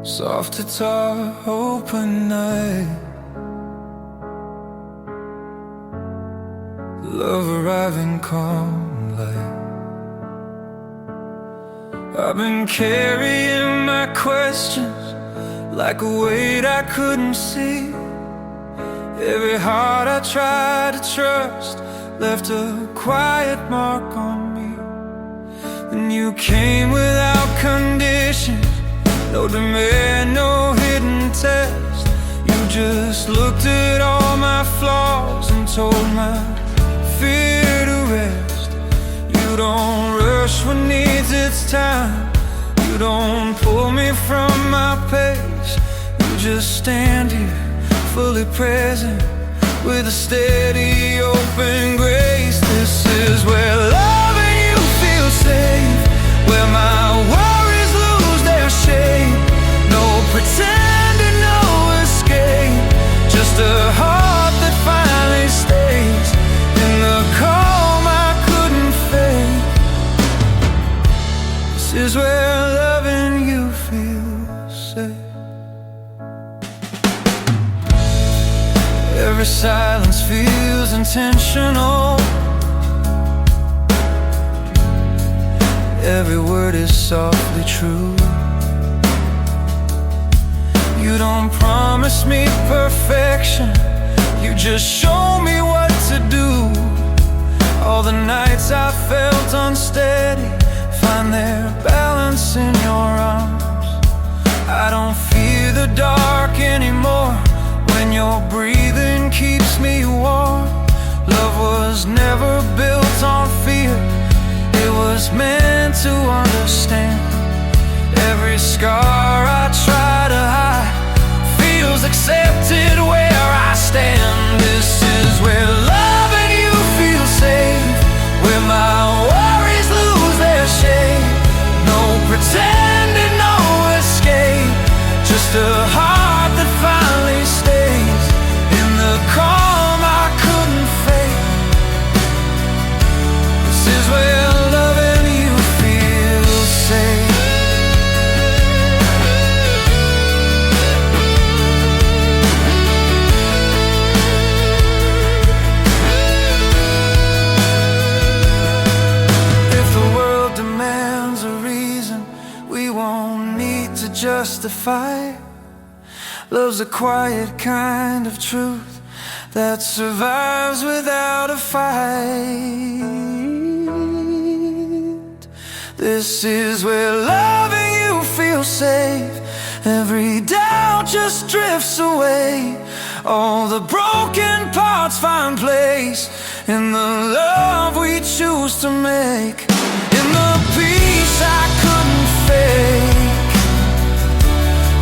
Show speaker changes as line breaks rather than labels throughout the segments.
Soft guitar, open night, love arriving calm light. I've been carrying my questions like a weight I couldn't see. Every heart I tried to trust left a quiet mark on me. And you came without conditions, no demand, no hidden test. You just looked at all my flaws and told my fear to rest. You don't rush when needs its time. You don't pull me from my pace. You just stand here, fully present, with a steady, open grace. This is where loving you feels safe, where my worries lose their shape. No pretending, no escape, just a heart that finally stays in the calm I couldn't fake. This is where loving you feels safe. Every silence feels intentional. Every word is softly true. You don't promise me perfection, you just show me what to do. All the nights I felt unsteady find their balance in your arms. I don't fear the dark anymore when your breathing keeps me warm. Love was never built on fear, it was meant to understand. Every scar I try to hide feels accepted where I stand. This is where loving you feels safe, where my worries lose their shape. No pretending, no escape, just a heart that finally stays in the calm I couldn't fake. This is where loving you feels safe. If the world demands a reason, we won't need to justify. Love's a quiet kind of truth that survives without a fight. This is where loving you feels safe. Every doubt just drifts away. All the broken parts find place in the love we choose to make, in the peace I couldn't fake.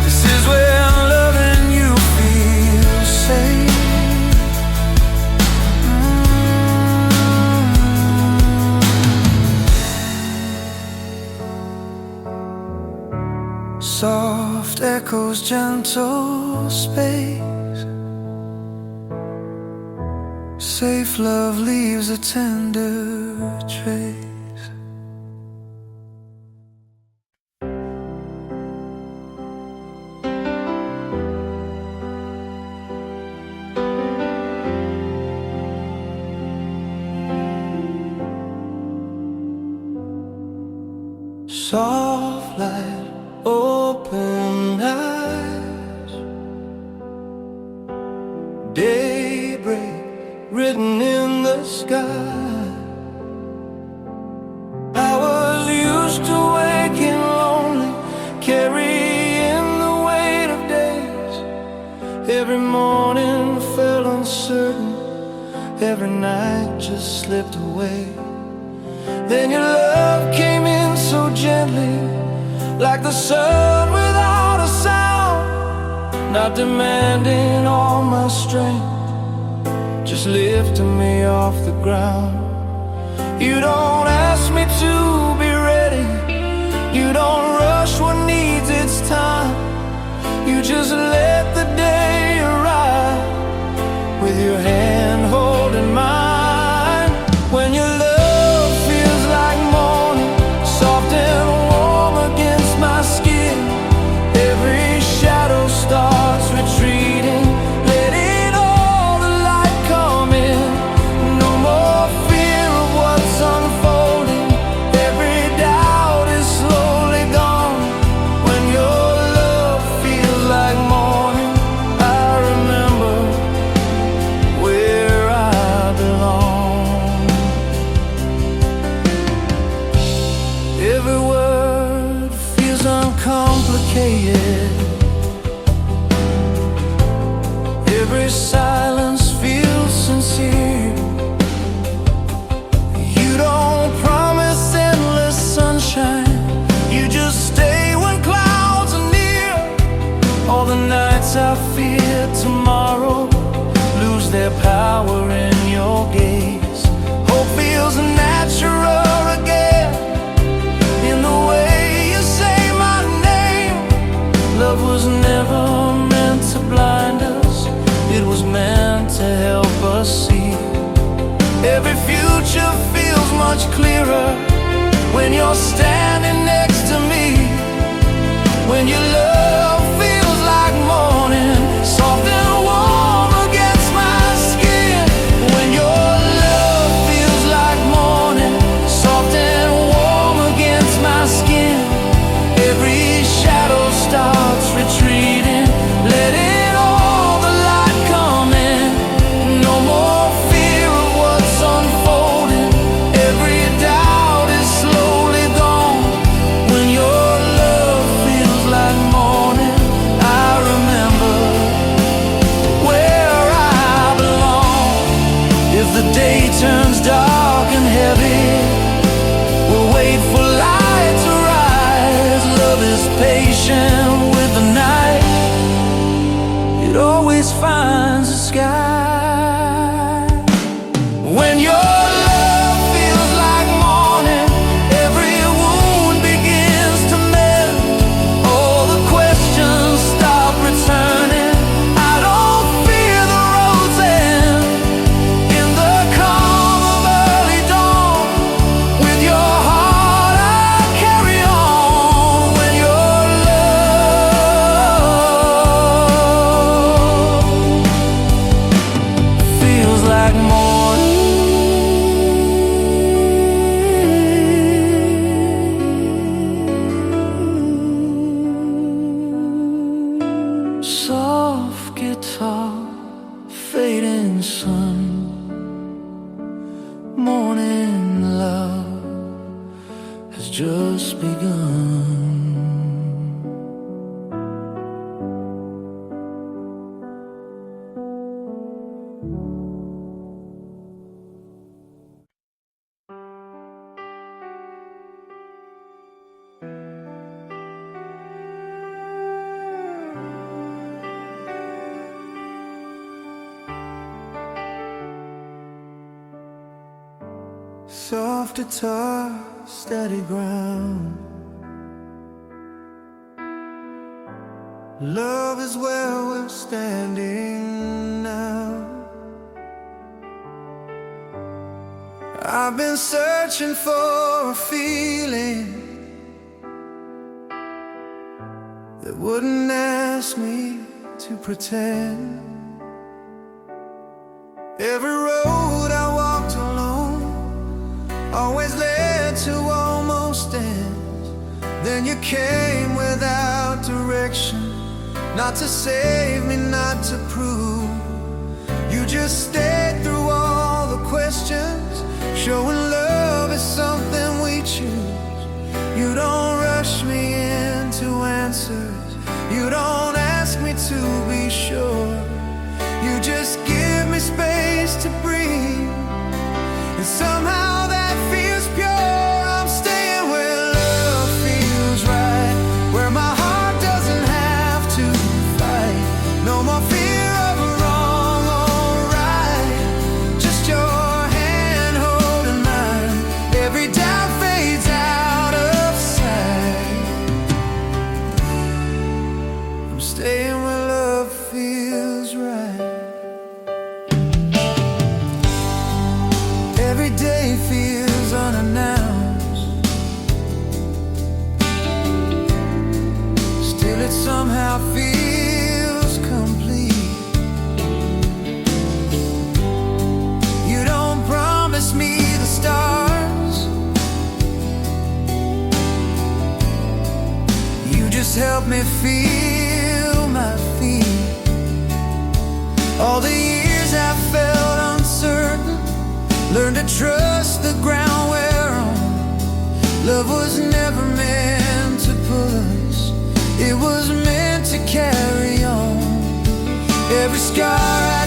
This is where loving you feels safe. Soft echoes, gentle space. Safe love leaves a tender trace. Soft light, open eyes, daybreak written in the sky. I was used to waking lonely, carrying the weight of days. Every morning felt uncertain, every night just slipped away. Then your love came in so gently, like the sun without a sound, not demanding all my strength, just lifting me off the ground. You don't ask me to be ready, you don't rush what needs its time. You just let the day arrive, with your hand holding mine. When your love feels like morning, soft and warm against my skin, every every silence feels sincere. You don't promise endless sunshine, you just stay when clouds are near. All the nights I fear tomorrow lose their power in your gaze. Hope feels natural again in the way you say my name. Love was never meant to blind us, it was meant to help us see. Every future feels much clearer when you're standing next to me. When your love feels like morning, soft and warm against my skin. When your love feels like morning, soft and warm against my skin. Every shadow starts retreating, letting all the light come in. No more fear of what's unfolding, every doubt is slowly gone. When your love feels like morning, I remember where I belong. If the day turns dark and heavy, we'll wait for light to rise. Love is patient with the night, it always finds the sky. When your love feels like morning, every wound begins to mend. All the questions stop returning, I don't fear the road's end. In the calm of early dawn, with your heart I carry on. When your love feels like morning, soft guitar, fading sun, morning love has just begun. Soft guitar, steady ground. Love is where we're standing now. I've been searching for a feeling that wouldn't ask me to pretend. Every road I walked alone always led to almost ends. Then you came without direction, not to save me, not to prove. You just stayed through all the questions, showing love is something we choose. You don't rush me into answers, you don't ask me to be sure. You just give me space to breathe, and somehow that feels pure. I'm staying where love feels right, where my heart doesn't have to fight. No more fear of a wrong or right, just your hand holding mine. Every doubt fades out of sight. I'm staying where love feels right. Every day feels unannounced, still it somehow feels complete. You don't promise me the stars, you just help me feel my feet. All the years I felt uncertain, learn to trust the ground we're on. Love was never meant to pull us, it was meant to carry on. Every scar I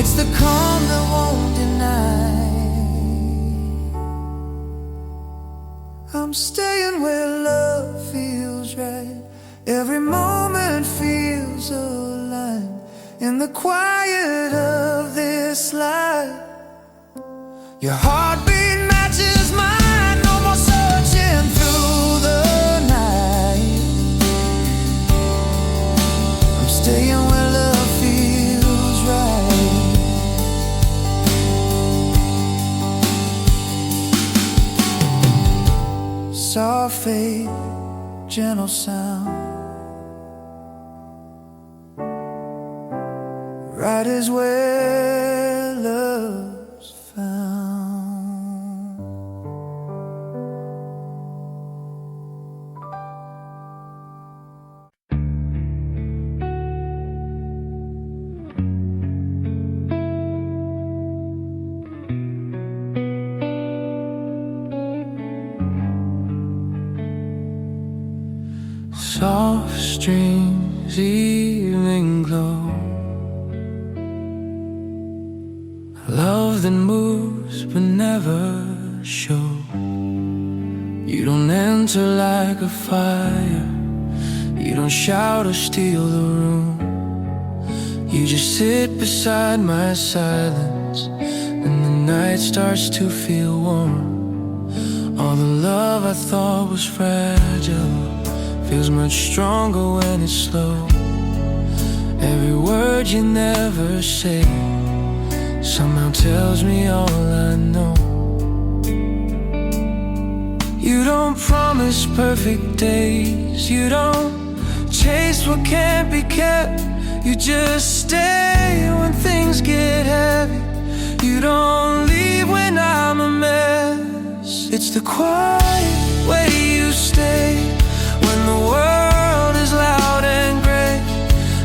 It's the calm that won't deny. I'm staying where love feels right. Every moment feels alive. In the quiet of this life, your heartbeat matches mine. No more searching through the night. I'm staying where love feels right. Soft fade, gentle sound. Right is where love's found. Soft streams, evening glow. Love that moves but never shows. You don't enter like a fire. You don't shout or steal the room. You just sit beside my silence, and the night starts to feel warm. All the love I thought was fragile feels much stronger when it's slow. Every word you never say somehow tells me all I know. You don't promise perfect days. You don't chase what can't be kept. You just stay when things get heavy. You don't leave when I'm a mess. It's the quiet way you stay when the world is loud and gray.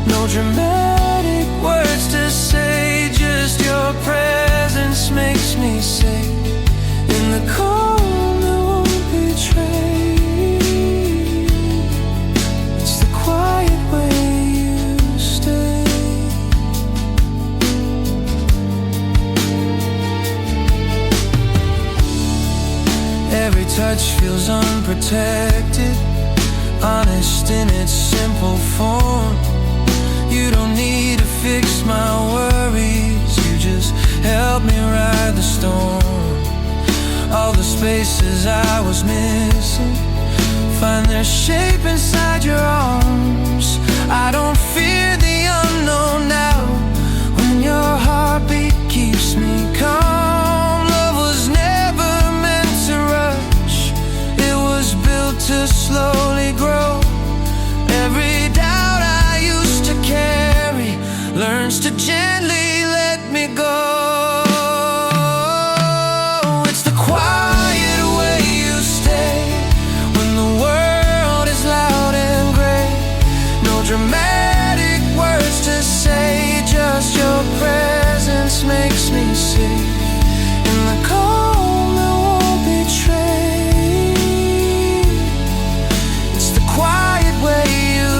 No dramatic words to say, just your presence makes me safe. In the calm that won't betray. It's the quiet way you stay. Every touch feels unprotected, honest in its simple form. You don't need to fix my worries. You just help me ride the storm. All the spaces I was missing find their shape inside your arms. I don't fear the unknown now when your heartbeat keeps me calm. Love was never meant to rush. It was built to slowly grow. Every doubt I used to carry learns to gently let me go. It's the quiet way you stay when the world is loud and gray. No dramatic words to say, just your presence makes me safe. In the calm that won't betray. It's the quiet way you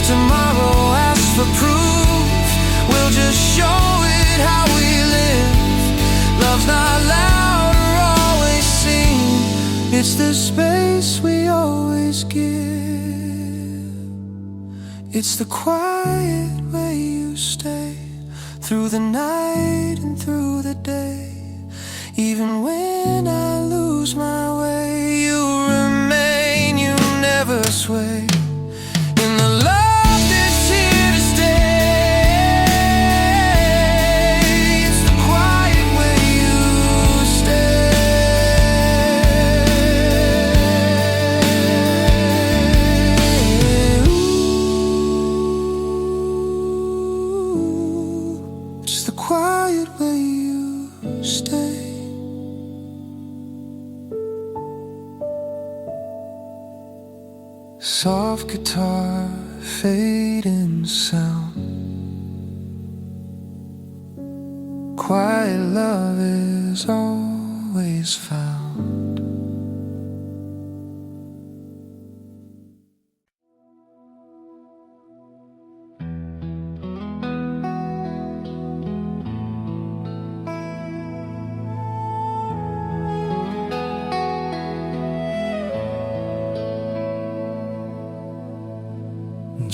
tomorrow asks for proof, we'll just show it how we live. Love's not loud or always seen. It's the space we always give. It's the quiet way you stay through the night and through the day. Even when I lose my way, you remain, you never sway. In the love quiet way you stay. Soft guitar, fading sound. Quiet love is always found.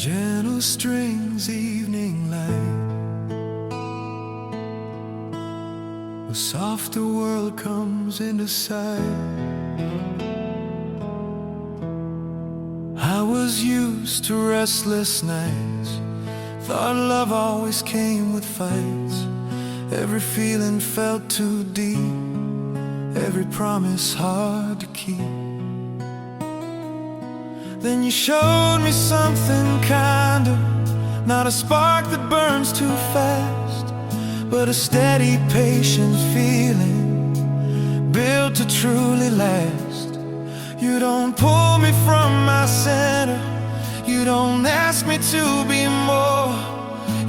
Gentle strings, evening light, a softer world comes into sight. I was used to restless nights, thought love always came with fights. Every feeling felt too deep, every promise hard to keep. Then you showed me something kinder, not a spark that burns too fast, but a steady, patient feeling built to truly last. You don't pull me from my center, you don't ask me to be more.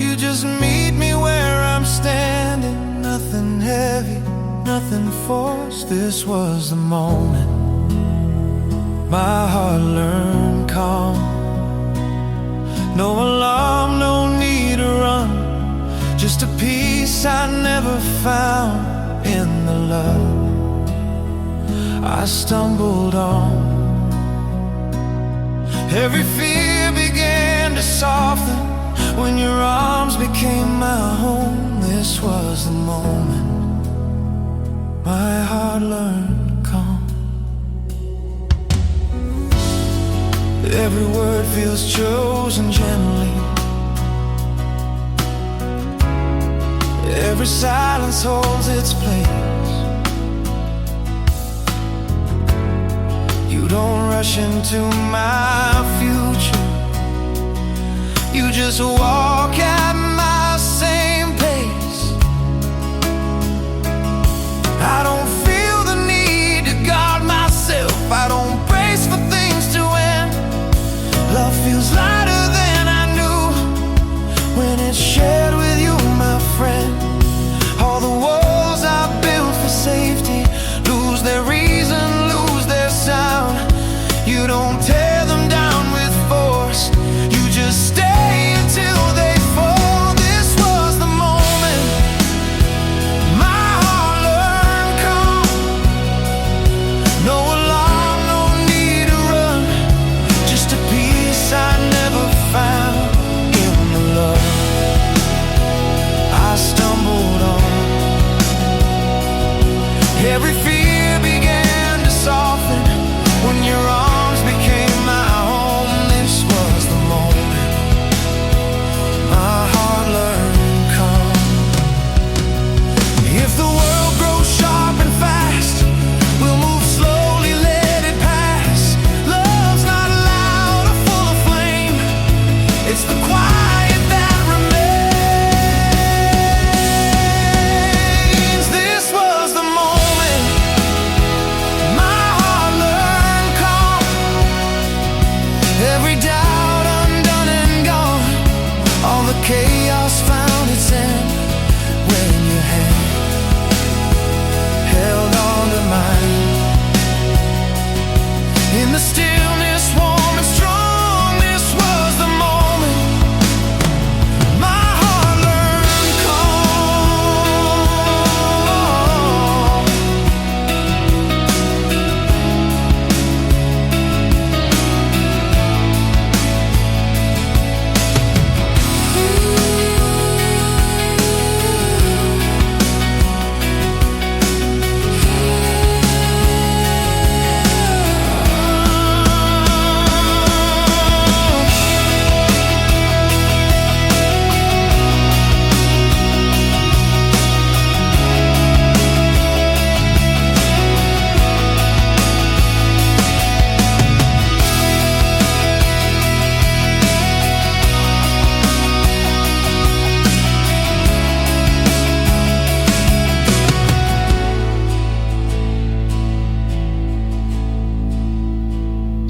You just meet me where I'm standing, nothing heavy, nothing forced. This was the moment my heart learned calm. No alarm, no need to run, just a peace I never found in the love I stumbled on. Every fear began to soften when your arms became my home. This was the moment my heart learned calm. Every word feels chosen gently, every silence holds its place. You don't rush into my future, you just walk at my same pace. I don't feel the need to guard myself, I don't brace for things to end. Love feels lighter than I knew when it's shared with you, my friend. All the walls I built for safety lose their reason, lose their sound. You don't tear them down with force, you just stay until they fall. This was the moment my heart learned calm. No alarm, no need to run, just a peace I never found in the love I stumbled on. Every fear began to soften when your arms became my home. This was the moment my heart learned calm. If the world grows sharp and fast, we'll move slowly, let it pass. Love's not loud or full of flame, it's the quiet that remains. This was the moment my heart learned calm. Every doubt undone and gone, all the chaos found its end when your hand held on to mine. In the stillness, warm and strong, this was the moment my heart learned calm.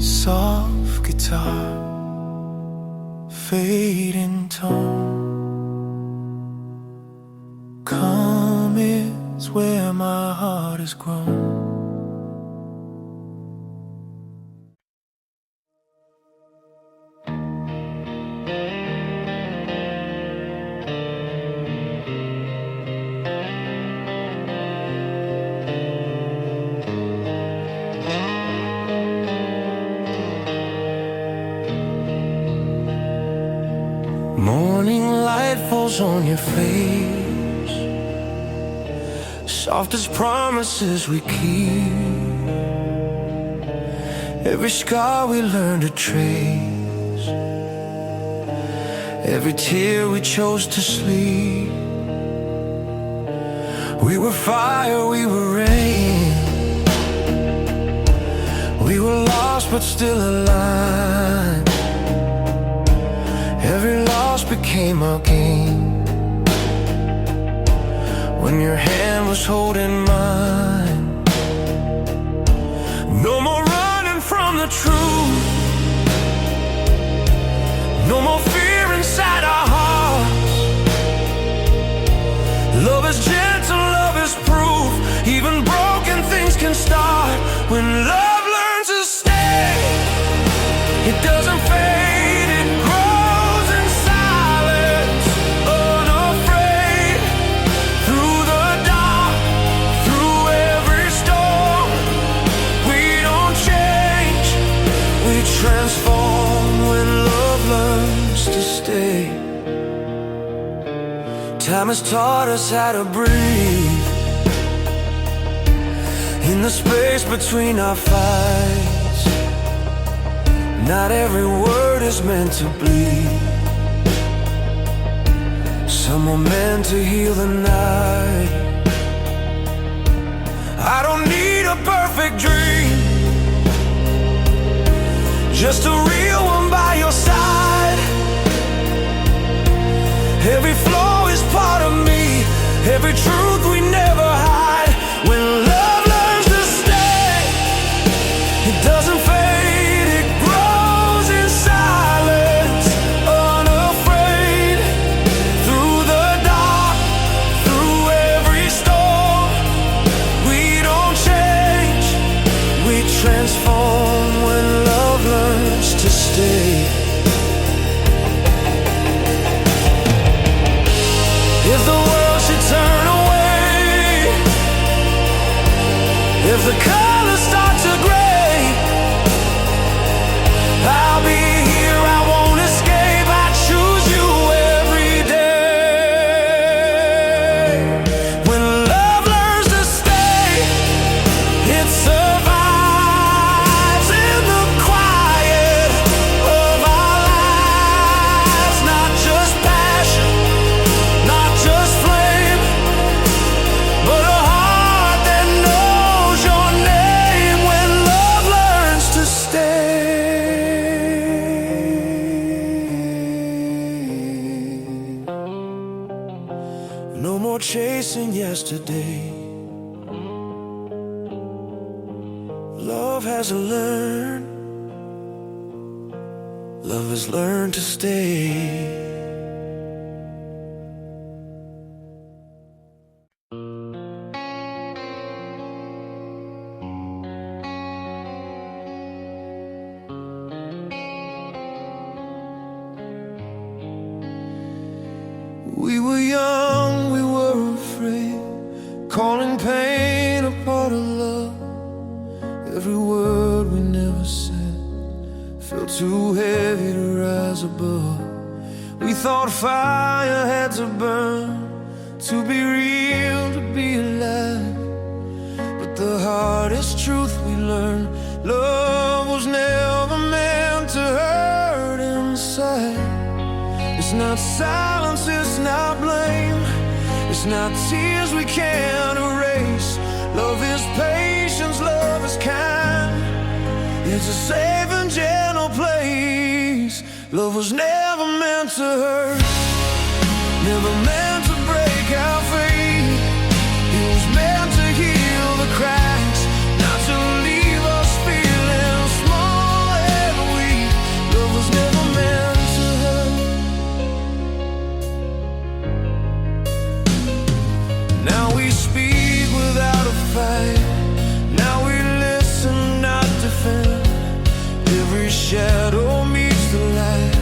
Soft guitar, fading tone. Calm is where my heart has grown. smiles on your face, soft as promises we keep, every scar we learn to trace, every tear we chose to sleep. We were fire, we were rain, we were lost but still alive. Every loss became our gain when your hand was holding mine. No more running from the truth, no more fear inside our hearts. Love is gentle, love is proof, even broken things can start. When love learns to stay, it doesn't fade, it grows in silence, unafraid. Through the dark, through every storm, we don't change, we transform. When love learns to stay, time has taught us how to breathe in the space between our fights. Not every word is meant to bleed, some are meant to heal the night. I don't need a perfect dream, just a real one by your side. Every flaw is part of me, every truth we never hide. When love learns to stay, it doesn't fade, it grows in silence, unafraid. Through the dark, through every storm, we don't change, we transform. When love learns to stay, if the world should turn away, if the colors start to gray, I'll be here, I won't escape, I choose you every day. When love learns to stay, it survives in the quiet of our lives. Not just passion, not just flame, but a heart that knows your name. When love learns to stay, no more chasing yesterday. Love has learned, love has learned to stay. We were young, we were afraid, calling pain a part of love. Every word we never said felt too heavy to rise above. We thought fire had to burn to be real, to be alive. But the hardest truth we learned, love was never meant to hurt inside. It's not silence, it's not blame, it's not tears we can't erase. Love is patience, love is kind, it's a safe and gentle place. Love was never meant to hurt, never meant to break our faith. It was meant to heal the cracks, not to leave us feeling small and weak. Love was never meant to hurt. Now we speak without a fight, now we listen, not defend. Every shadow meets the light,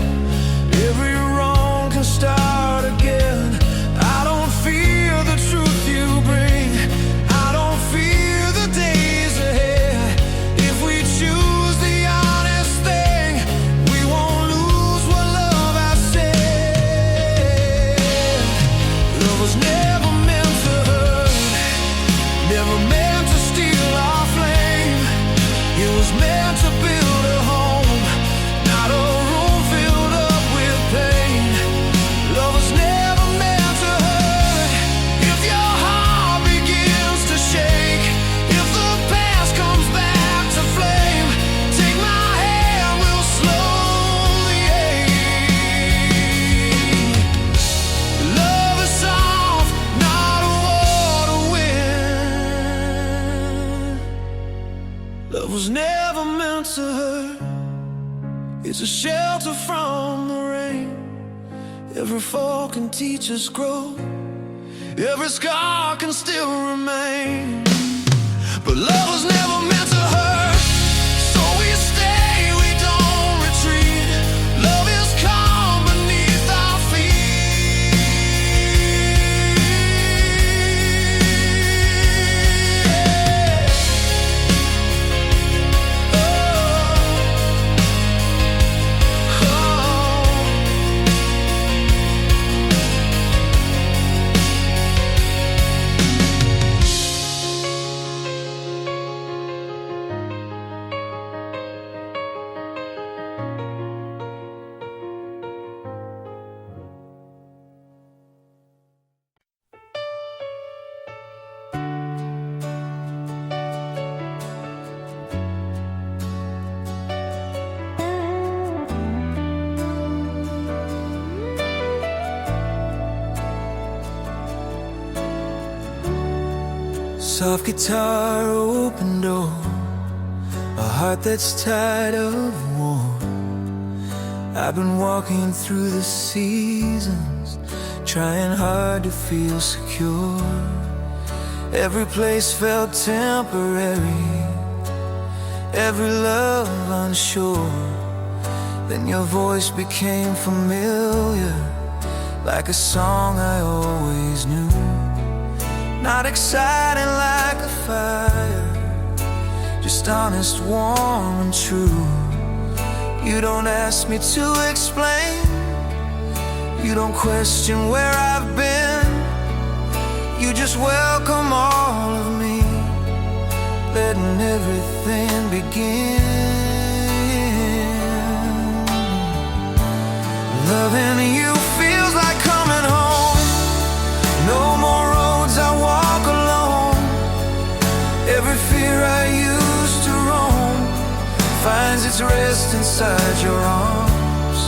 every wrong can start again. Love was never meant to hurt. It's a shelter from the rain. Every fall can teach us growth. Every scar can still remain. But love was never meant to hurt. So we stay, we don't retreat. Love is calm beneath our feet. Soft guitar, open door, a heart that's tired of war. I've been walking through the seasons, trying hard to feel secure. Every place felt temporary, every love unsure. Then your voice became familiar, like a song I always knew. Not exciting like a fire, just honest, warm and true. You don't ask me to explain, you don't question where I've been. You just welcome all of me, letting everything begin. Loving you feels like coming home. No more roads I walk alone. Every fear I used to roam finds its rest inside your arms.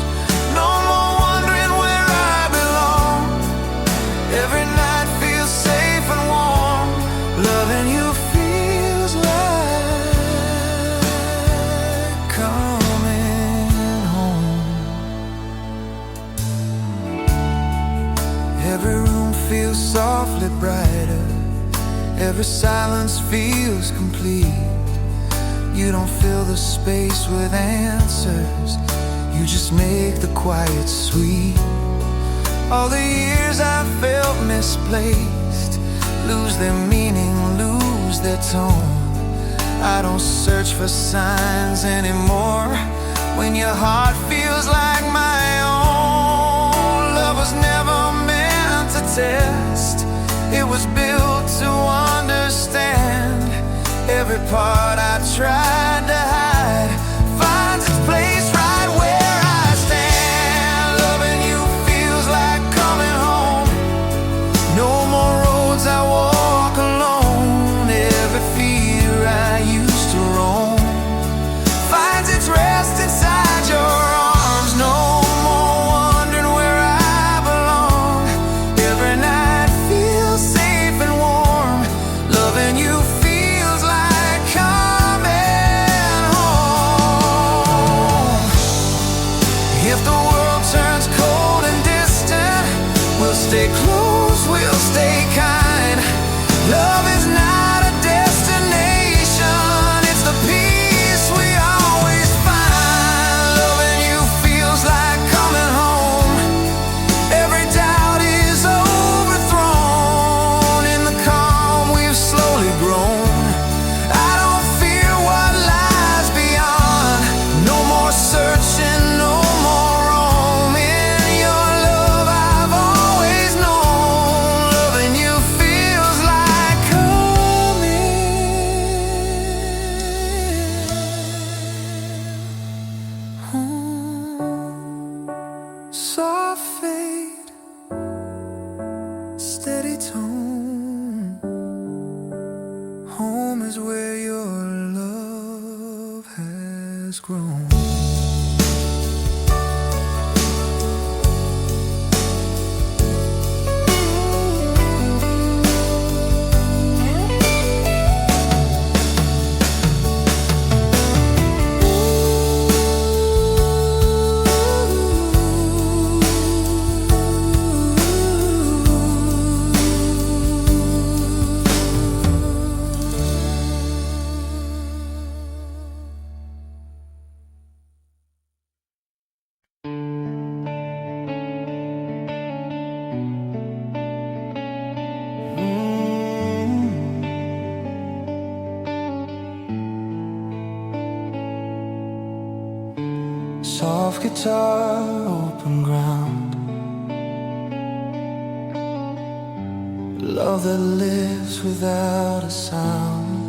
No more wondering where I belong. Every night feels safe and warm. Loving you feels like coming home. Every room feels softly brighter, every silence feels complete. You don't fill the space with answers, you just make the quiet sweet. All the years I felt misplaced lose their meaning, lose their tone. I don't search for signs anymore when your heart feels like my own. Love was never meant to test, it was built to understand. Every part I tried to hide finds its place right where I stand. Loving you feels like coming home. No more roads I walk alone. Every fear I used to roam finds its rest inside your arms. No more wondering where I belong. Every night feels safe and warm. Loving you feels like coming home. If the world turns cold and distant, we'll stay close, we'll stay kind. Love is not a destination, it's the peace we always find. Loving you feels like coming home. Every doubt is overthrown. In the calm we've slowly grown. I don't fear what lies beyond. No more searching, no more roaming. Your love I've always known. Loving you feels like coming home. Soft fade, steady tone. Home is where your love has grown. soft guitar, open ground. Love that lives without a sound.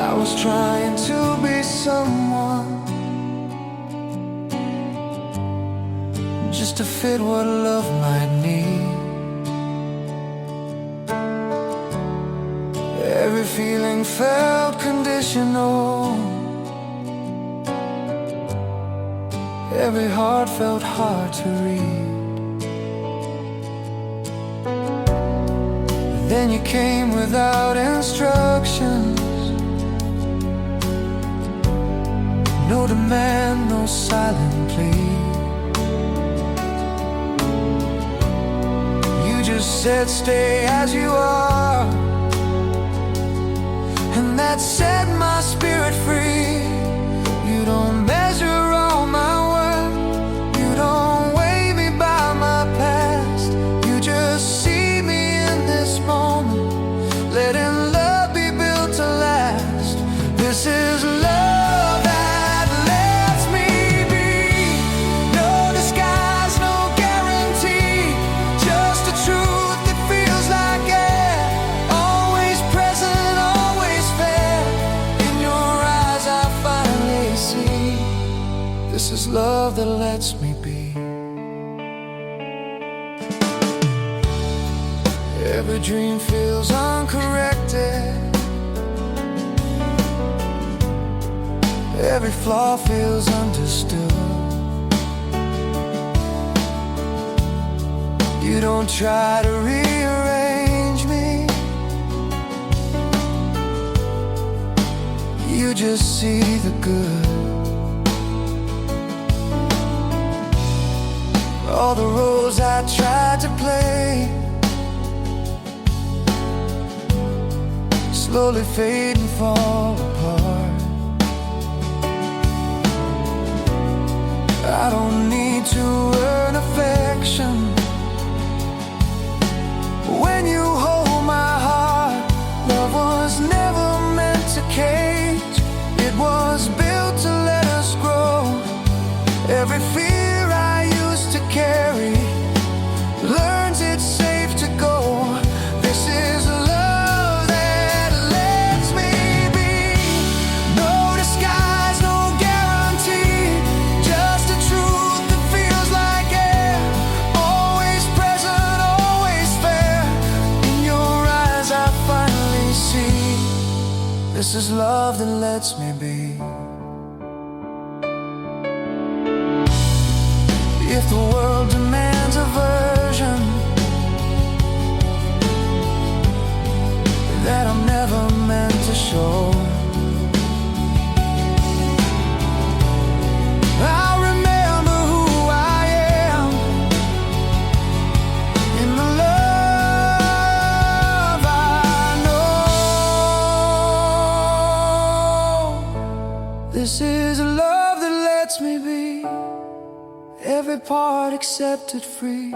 I was trying to be someone just to fit what love might need. Every feeling felt conditional. Every heart felt hard to read. Then you came without instructions. No demand, no silent plea. You just said stay as you are, and that set my spirit free. You don't measure all my worth, you don't weigh me by my past. You just see me in this moment, letting love be built to last. This is love that lets me be. No disguise, no guarantee, just a truth that feels like air. Always present, always fair. In your eyes I finally see. This is love that lets me be. Every dream feels uncorrected. Every flaw feels understood. You don't try to rearrange me, you just see the good. All the roles I tried to play slowly fade and fall apart. I don't need to earn affection. When you hold my heart, love was never meant to cage. It was built to let us grow. Every fear I used to carry learns it's safe to go. This is love that lets me be. No disguise, no guarantee, just a truth that feels like air. Always present, always fair. In your eyes I finally see. This is love that lets me be. If the world demands a version that I'm never meant to show, I'll remember who I am in the love I know. This is a love that lets me be. Every part accepted free.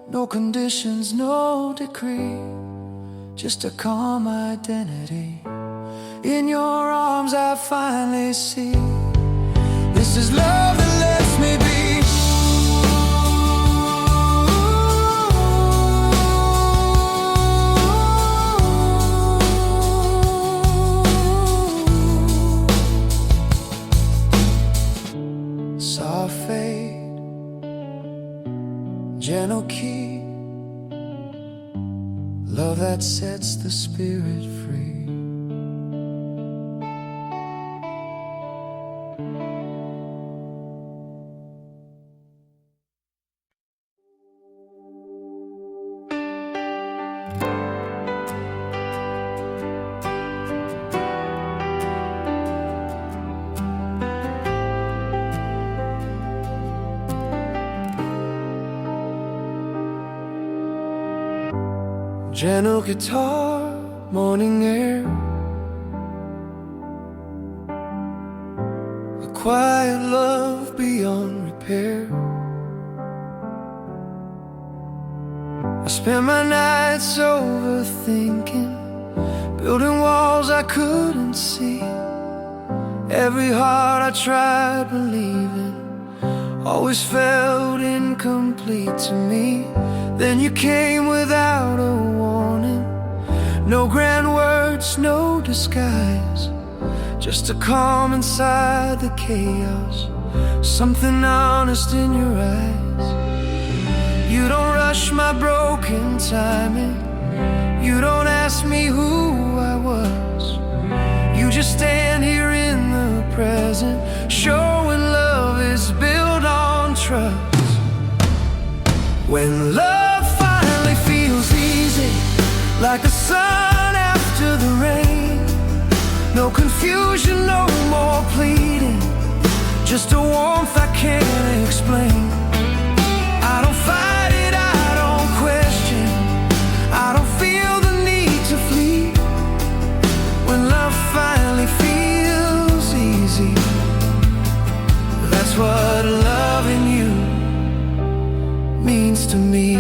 No conditions, no decree, just a calm identity. In your arms I finally see. This is love that lets me be. Soft fade, gentle key, love that sets the spirit free. Gentle guitar, morning air, a quiet love beyond repair. I spent my nights overthinking, building walls I couldn't see. Every heart I tried believing always felt incomplete to me. Then you came without a warning. No grand words, no disguise, just a calm inside the chaos, something honest in your eyes. You don't rush my broken timing. You don't ask me who I was. You just stand here in the present, showing love is built on trust. When love finally feels easy, like the sun after the rain. No confusion, no more pleading, just a warmth I can't explain. I don't fight it, I don't question, I don't feel the need to flee. When love finally feels easy, that's what loving you means to me.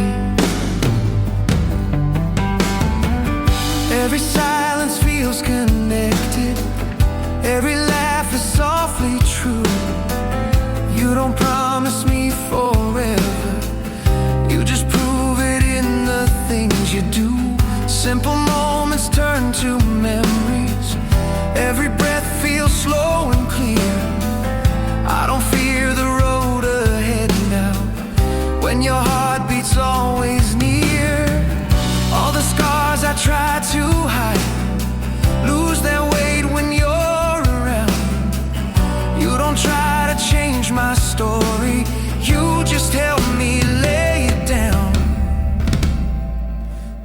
Every silence feels connected, every laugh is softly true. You don't promise me forever, you just prove it in the things you do. Simple moments turn to memories, every breath feels slow and clear. I don't fear the road ahead now, when your heart beats always near. All the scars I try to hide lose their weight when you're around. You don't try to change my story, you just help me lay it down.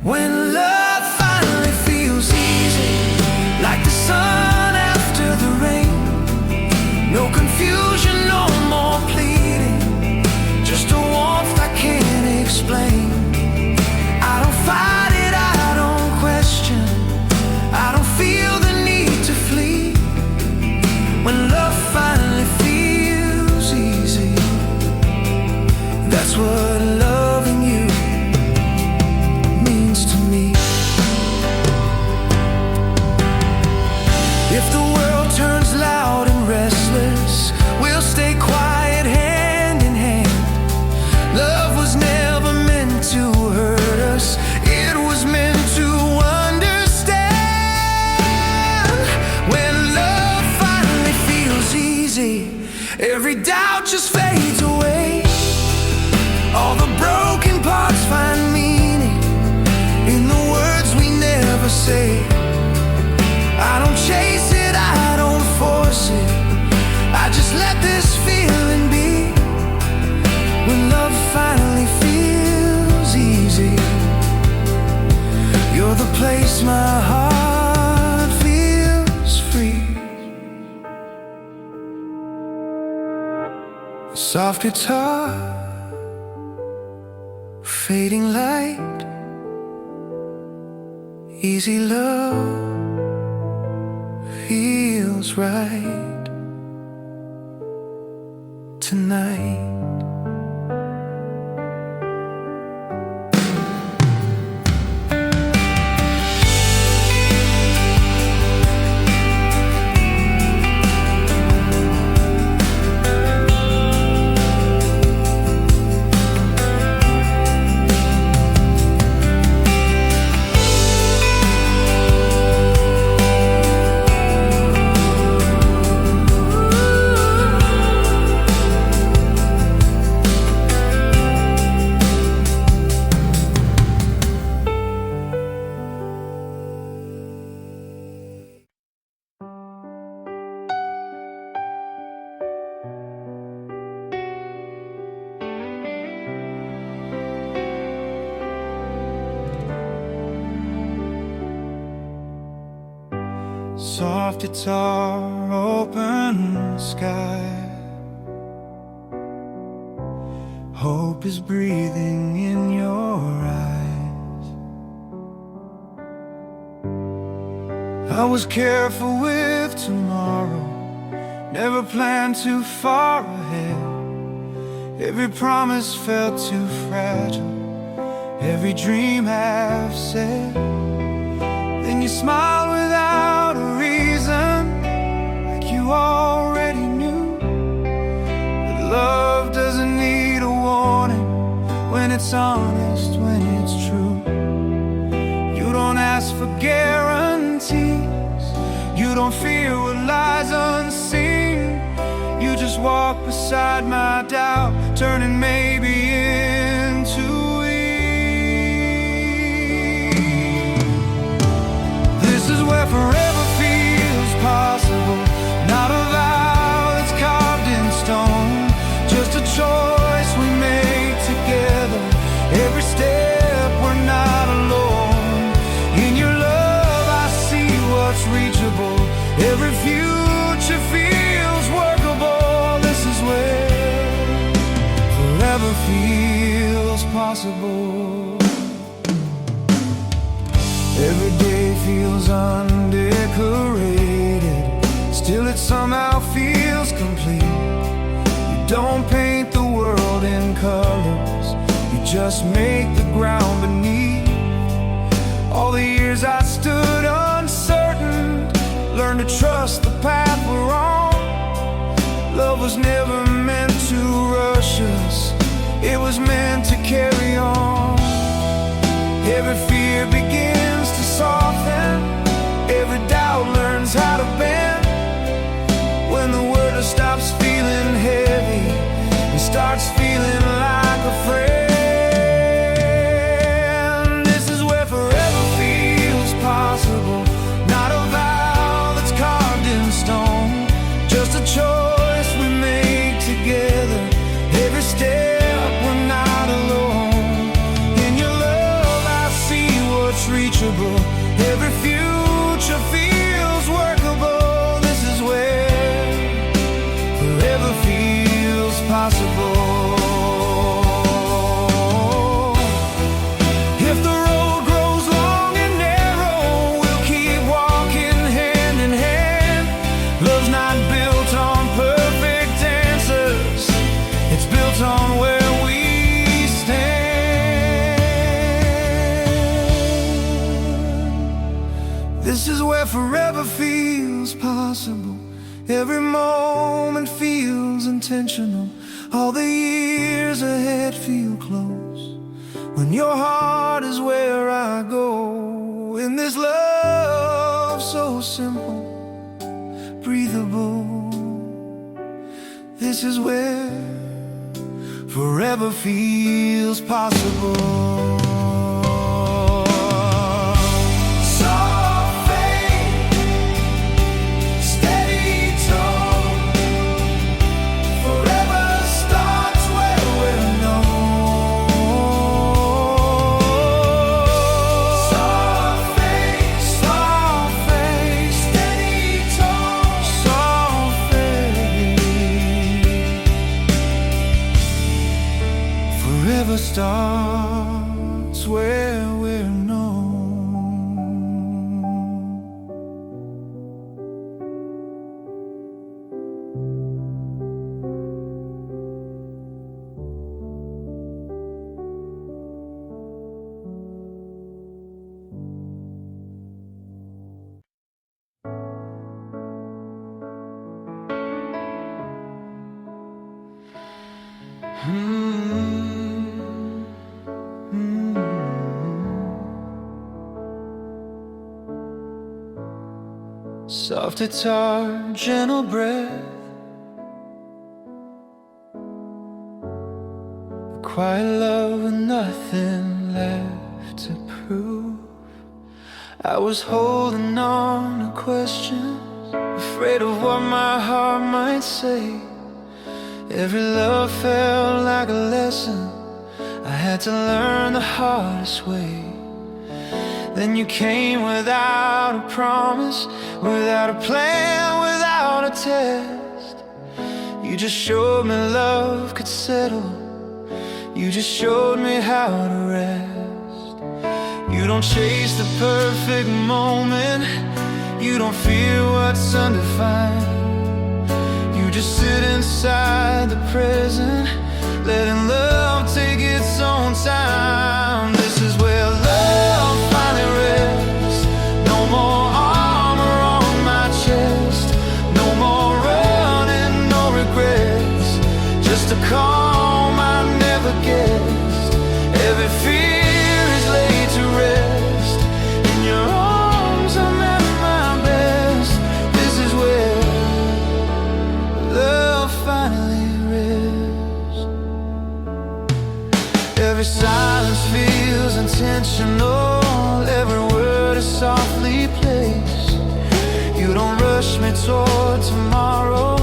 When love finally feels easy, like the sun after the rain. No confusion, no more pleading, just a warmth I can't explain. I don't fight it, I don't question, I don't feel the need to flee. When love finally feels easy, that's what loving you means to me. If the world turns loud and restless, we'll stay quiet hand in hand. Love was never meant to hurt us, it was meant to understand. When love finally feels easy, every doubt just fades away. All the broken parts find meaning in the words we never say. I don't chase it, I don't force it, I just let this feeling be. When love finally feels easy, you're the place my heart feels free. Soft guitar, fading light, easy love feels right tonight. Soft guitar, open sky. Hope is breathing in your eyes. I was careful with tomorrow, never planned too far ahead. Every promise felt too fragile, every dream half said. Then you smiled without a reason, like you always it's honest, when it's true. You don't ask for guarantees, you don't fear what lies unseen. You just walk beside my doubt, turning maybe into ease. This is where forever feels possible, not a vow that's carved in stone, just a choice we make together. Every step we're not alone. In your love I see what's reachable. Every future feels workable. This is where forever feels possible. Every day feels undecorated, still it somehow feels complete. You don't paint the world in colors, you just make the ground beneath. All the years I stood uncertain, learned to trust the path we're on. Love was never meant to rush us, it was meant to carry on. Every fear begins to soften, every doubt learns how to bend. When the world stops feeling heavy and starts feeling like a friend. This is where forever feels possible, not a vow that's carved in stone, just a choice we make together. Every step we're not alone. In your love I see what's reachable. Every future feels workable. This is where forever feels possible. If the road grows long and narrow, we'll keep walking hand in hand. Love's not built on perfect answers, it's built on where we stand. This is where forever feels possible. Every moment feels intentional. All the years ahead feel close, when your heart is where I go. In this love so simple, breathable, this is where forever feels possible. Forever starts where we're known. Soft guitar, gentle breath, a quiet love with nothing left to prove. I was holding on to questions, afraid of what my heart might say. Every love felt like a lesson I had to learn the hardest way. Then you came without a promise, without a plan, without a test. You just showed me love could settle, you just showed me how to rest. You don't chase the perfect moment, you don't fear what's undefined. You just sit inside the present, letting love take its own time. This is where love finally rests. No more armor on my chest, no more running, no regrets. Just a calm I never guessed. toward tomorrow.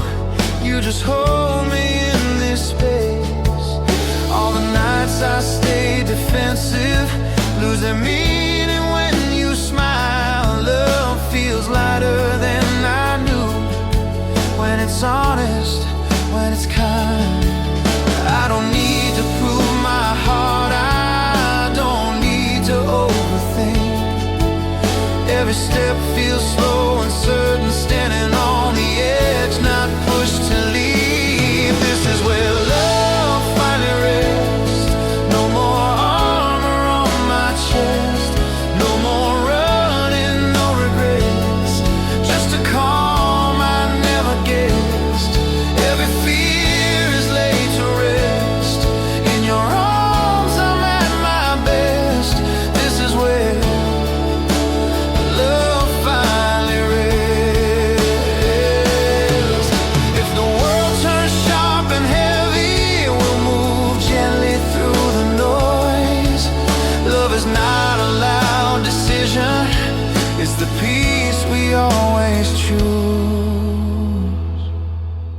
You just hold me in this space. All the nights I stay defensive lose their meaning when you smile. Love feels lighter than I knew, when it's honest, when it's kind. I don't need to prove my heart, I don't need to overthink. Every step feels slow and certain, standing on the edge, not pushed to leave. This is where love finally rests. No more armor on my chest, no more running, no regrets. Just a calm I never guessed. Every fear is laid to rest. In your arms I'm at my best. This is where love finally rests. If the world turns sharp and heavy, we'll move gently through the noise. Love is not a loud decision, it's the peace we always choose.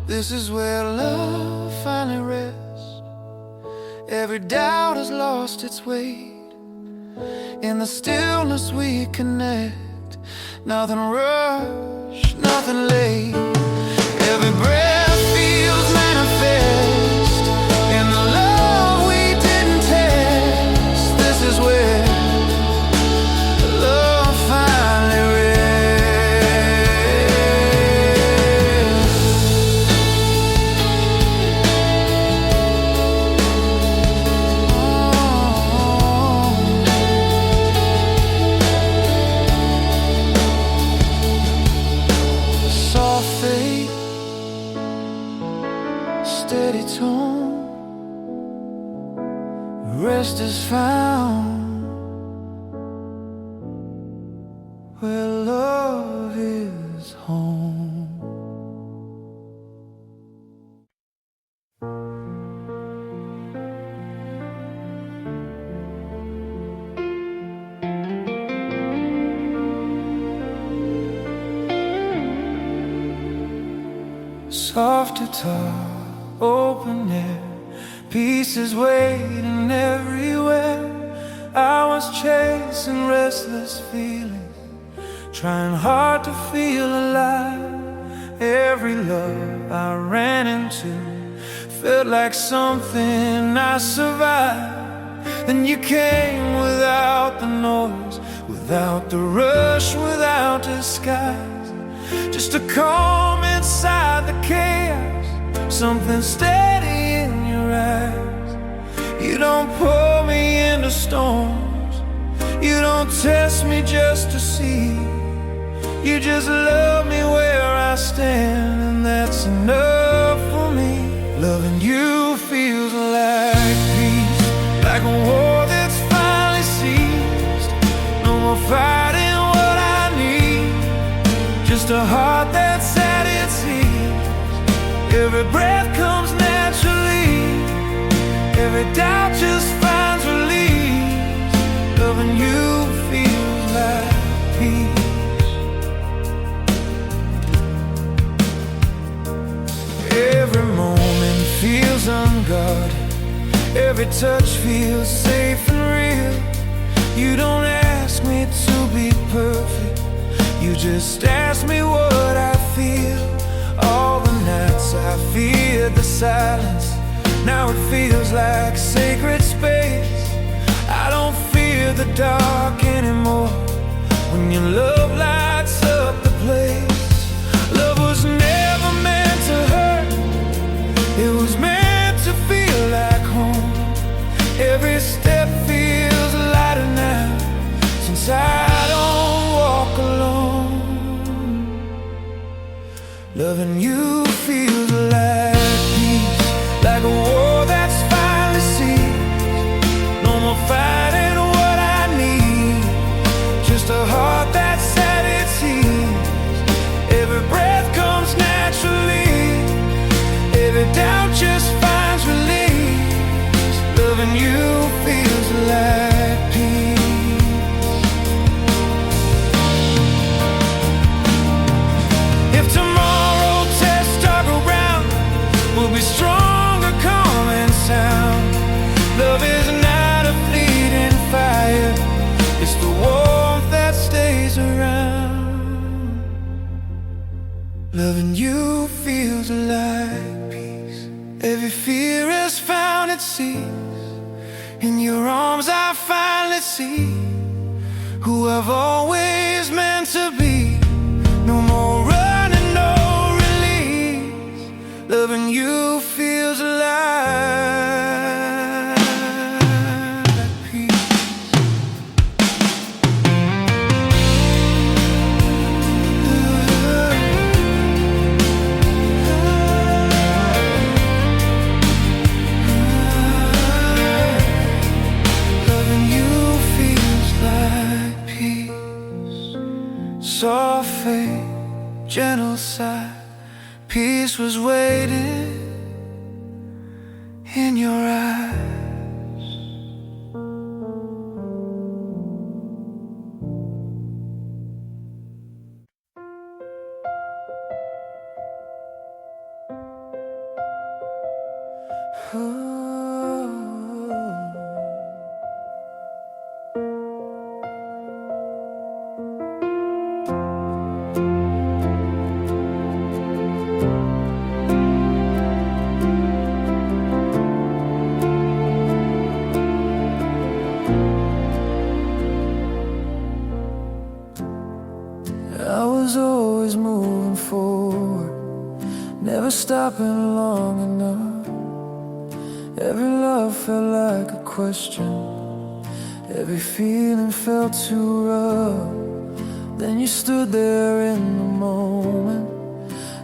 This is where love finally rests. Every doubt has lost its weight. In the stillness we connect. Nothing rushed, nothing late. Every breath feels manifest in the love we didn't test. This is where love finally rests. Soft fade, steady tone, rest is found where love is home. Soft guitar, open air, pieces waiting everywhere. I was chasing restless feelings, trying hard to feel alive. Every love I ran into felt like something I survived. Then you came without the noise, without the rush, without disguise. Just a calm inside the chaos, something steady in your eyes. You don't pull me into storms, you don't test me just to see. You just love me where I stand, and that's enough for me. Loving you feels like peace, like a war that's finally ceased. No more fighting what I need, just a heart that's at its ease. Every breath comes naturally, every doubt just finds release. Loving you feels like peace. Every moment feels unguarded, every touch feels safe and real. You don't ask me to be perfect, you just ask me what I feel. All the nights I feared the silence, now it feels like sacred space. I don't fear the dark anymore, when your love lights up the place. Love was never meant to hurt, it was meant to feel like home. Every step feels lighter now, since I don't walk alone. Loving you feels like peace, like a war that's finally ceased. No more fighting what I need, just a heart that's at its ease. Every breath comes naturally, every doubt just finds release. Loving you feels like peace. If tomorrow Loving you feels like peace. Every fear has found its ease. In your arms I finally see who I've always meant to be. No more running, no release. Loving you feels like peace. Loving you feels like peace. Soft fade, gentle sigh. Peace was waiting in your eyes. I was always moving forward, never stopping long enough. Every love felt like a question, every feeling felt too rough. Then you stood there in the moment,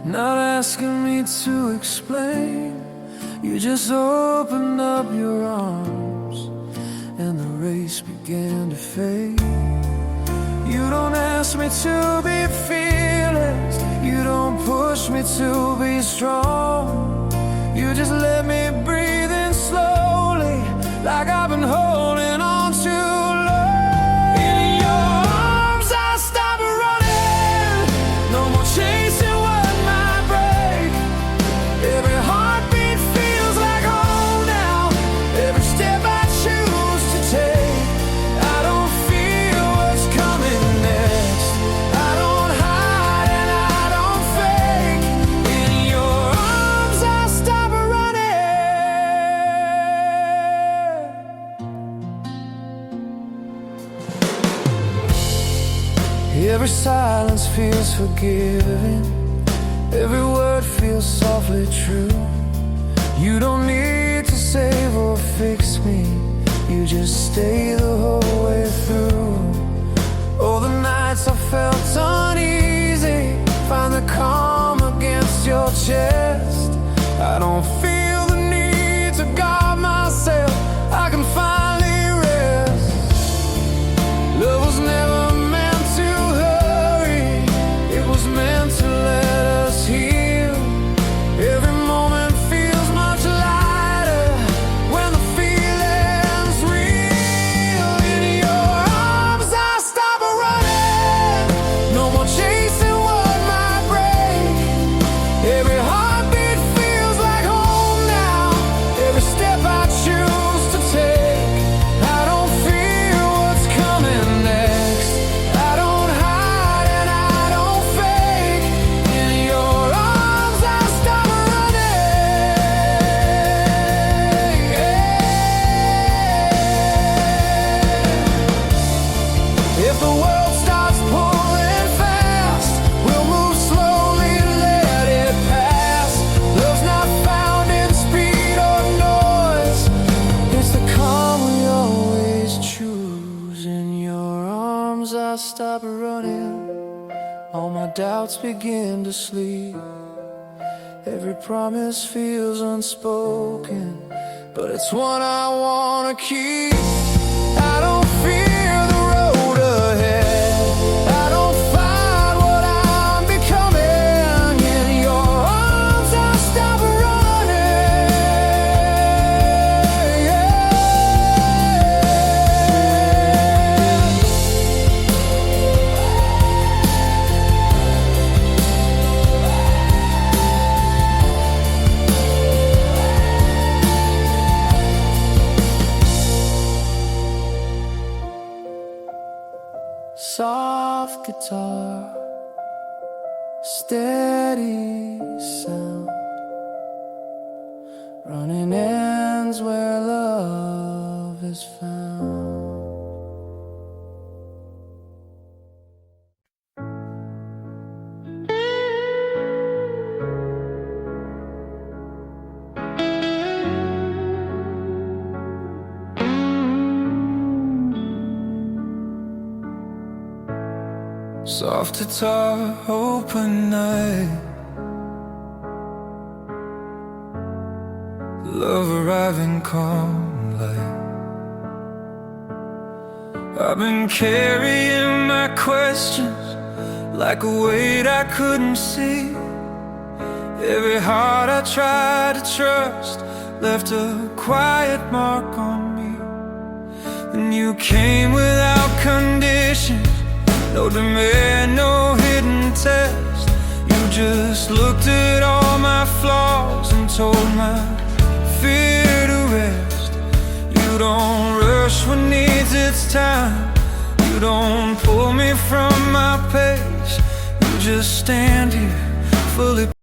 not asking me to explain. You just opened up your arms, and the race began to fade. You don't ask me to be fearless, you don't push me to be strong. You just let me breathe in slowly, like I've been holding on too long. In your arms I stop running, no more chasing what might break. Every heartbeat feels like home now, every step I choose to take. I don't feel what's coming next, I don't hide and I don't fake. In your arms I stop running. Every silence feels forgiving, every word feels softly true. You don't need to save or fix me, you just stay the whole way through. Oh, the nights I felt uneasy, find the calm against your chest. I don't feel the need to guard myself, I can finally rest. Love was never meant to hurry, it was meant to let us heal. Every moment feels much lighter when the feeling's real. In your arms I stop running, no more chasing what might break. Every heartbeat feels like home now, every step I choose to take. I don't fear what's coming next, I don't hide and I don't fake. In your arms I stop running. If the world starts pulling fast, we'll move slowly, let it pass. Love's not found in speed or noise, it's the calm we always choose. In your arms I stop running, all my doubts begin to sleep. Every promise feels unspoken, but it's one I wanna keep. I don't fear the road ahead, I don't fight what I'm becoming. In your arms I stop running. steady sound, running ends where love is found. Soft guitar, open night, love arriving calm light. I've been carrying my questions like a weight I couldn't see. Every heart I tried to trust left a quiet mark on me. And you came without conditions, no demand, no hidden test. You just looked at all my flaws and told my fear to rest. You don't rush what needs its time. You don't pull me from my pace. You just stand here fully